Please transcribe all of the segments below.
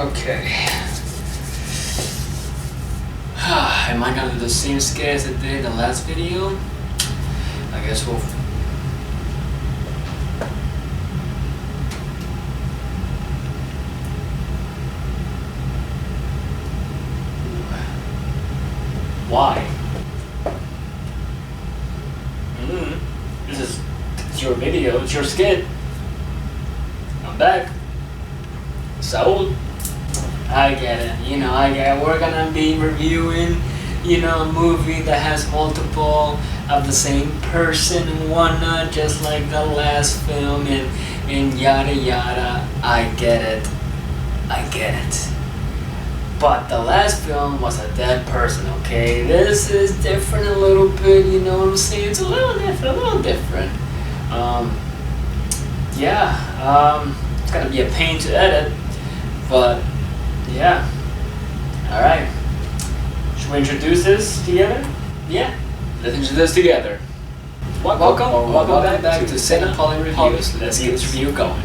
Okay. Am I gonna do the same skit as I did in the last video? I guess we'll... Why? It's your video, it's your skit. I'm back. So, I get it, we're gonna be reviewing, a movie that has multiple of the same person and whatnot, just like the last film and yada yada. I get it. But the last film was a dead person, okay? This is different a little bit, you know what I'm saying? It's a little different. It's gonna be a pain to edit, but yeah. Alright. Should we introduce this together? Yeah. Let's introduce this together. Welcome back to Cinema Poly Reviews. Let's get this review going.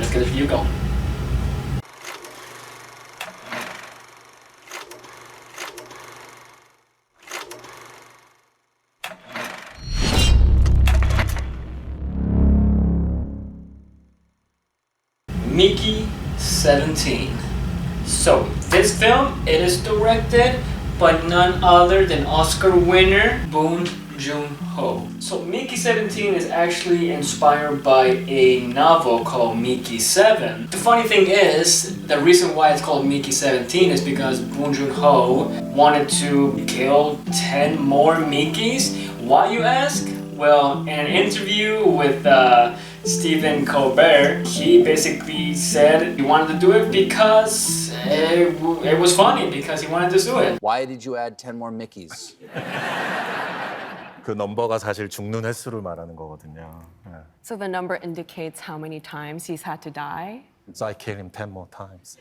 Mickey 17. So this film, it is directed by none other than Oscar winner Bong Joon-ho. So Mickey 17 is actually inspired by a novel called Mickey 7. The funny thing is, the reason why it's called Mickey 17 is because Bong Joon-ho wanted to kill 10 more Mickeys. Why, you ask? Well, in an interview with Stephen Colbert, he basically said he wanted to do it because it was funny, because he wanted to do it. Why did you add 10 more Mickeys? 그 넘버가 사실 죽는 횟수를 말하는 거거든요. So the number indicates how many times he's had to die? So I kill him 10 more times.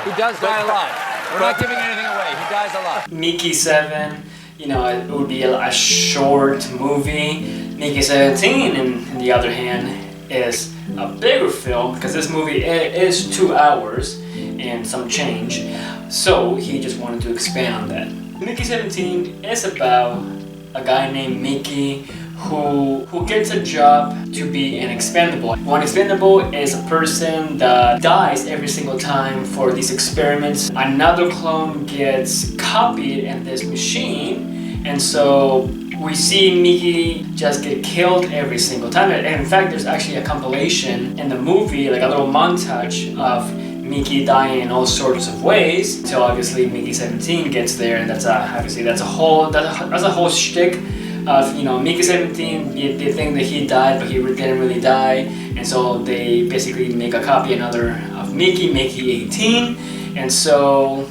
He does die a lot. We're not giving anything away. He dies a lot. Mickey 7, it would be a short movie. Mickey 17, on the other hand, is a bigger film because this movie is 2 hours and some change. So he just wanted to expand on that. Mickey 17 is about a guy named Mickey who gets a job to be an expendable. One expendable is a person that dies every single time for these experiments. Another clone gets copied in this machine, and so we see Mickey just get killed every single time. And in fact, there's actually a compilation in the movie, like a little montage of Mickey dying in all sorts of ways until obviously Mickey 17 gets there, and that's a whole shtick of Mickey 17. They think that he died, but he didn't really die, and so they basically make a copy of Mickey 18, and so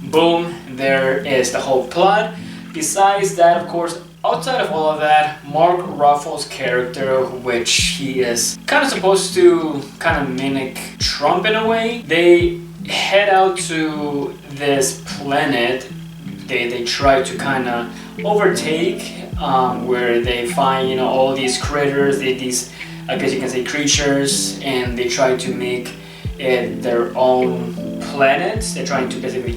boom, there is the whole plot. Besides that, of course, outside of all of that, Mark Ruffalo's character, which he is kind of supposed to mimic Trump in a way, they head out to this planet. They try to kind of overtake, where they find all these critters, these I guess you can say creatures, and they try to make it their own planet. They're trying to basically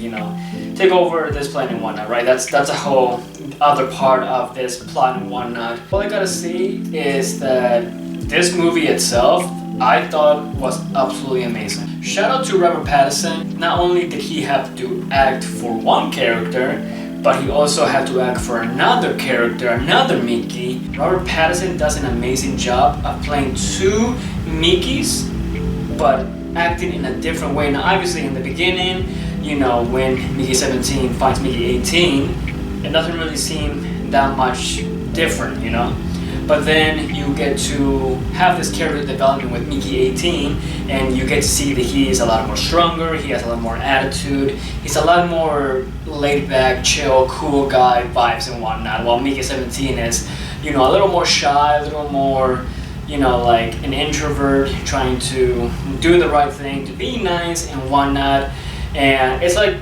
take over this planet and whatnot, right? That's a whole other part of this plot and whatnot. All I gotta say is that this movie itself, I thought was absolutely amazing. Shout out to Robert Pattinson. Not only did he have to act for one character, but he also had to act for another character, another Mickey. Robert Pattinson does an amazing job of playing 2 Mickeys, but acting in a different way. Now obviously in the beginning, when Mickey 17 finds Mickey 18, it doesn't really seem that much different, But then you get to have this character development with Mickey 18, and you get to see that he is a lot more stronger, he has a lot more attitude, he's a lot more laid back, chill, cool guy vibes and whatnot, while Mickey 17 is, a little more shy, a little more, like an introvert, trying to do the right thing, to be nice and whatnot. And it's like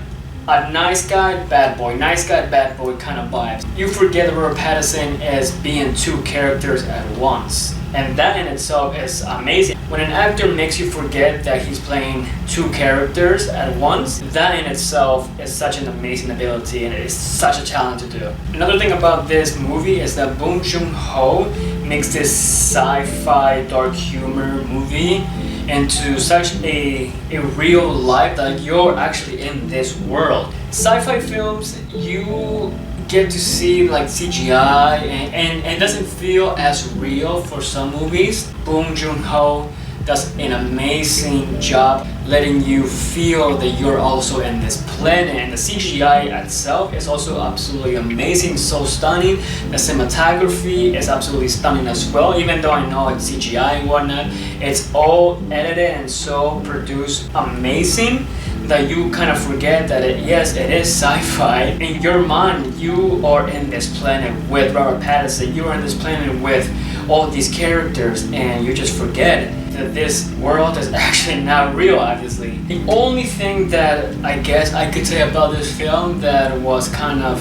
a nice guy, bad boy kind of vibes. You forget that Robert Pattinson is being two characters at once. And that in itself is amazing. When an actor makes you forget that he's playing two characters at once, that in itself is such an amazing ability and it's such a talent to do. Another thing about this movie is that Bong Joon-ho makes this sci-fi dark humor movie into such a real life that you're actually in this world. Sci-fi films, you get to see like CGI and it doesn't feel as real for some movies. Bong Joon-ho does an amazing job letting you feel that you're also in this planet, and the CGI itself is also absolutely amazing, so stunning. The cinematography is absolutely stunning as well, even though I know it's CGI and whatnot. It's all edited and so produced amazing that you kind of forget that yes, it is sci-fi. In your mind, you are in this planet with Robert Pattinson, you are in this planet with all these characters, and you just forget that this world is actually not real, obviously. The only thing that I guess I could say about this film that was kind of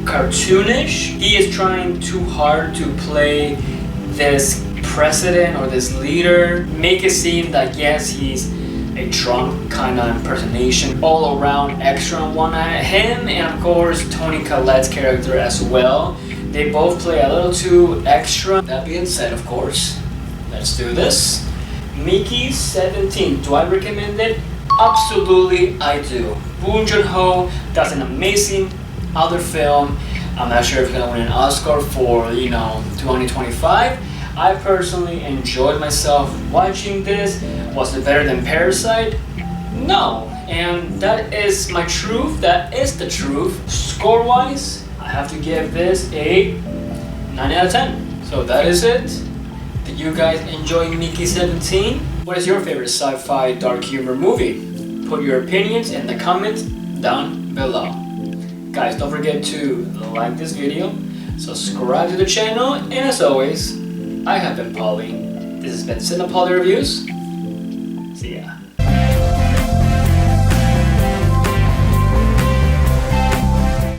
cartoonish, he is trying too hard to play this president or this leader, make it seem that yes, he's a Trump kind of impersonation, all around extra on one eye. Him and of course Toni Collette's character as well, they both play a little too extra. That being said, of course, let's do this. Mickey 17, do I recommend it? Absolutely I do. Bong Joon-ho does an amazing other film. I'm not sure if he's gonna win an Oscar for 2025. I personally enjoyed myself watching this. Was it better than Parasite? No. And that is my truth. That is the truth. Score-wise, I have to give this a 9 out of 10. So that is it. Did you guys enjoy Mickey 17? What is your favorite sci-fi dark humor movie? Put your opinions in the comments down below. Guys, don't forget to like this video, subscribe to the channel, and as always, I have been Polly. This has been Cinepoly Reviews.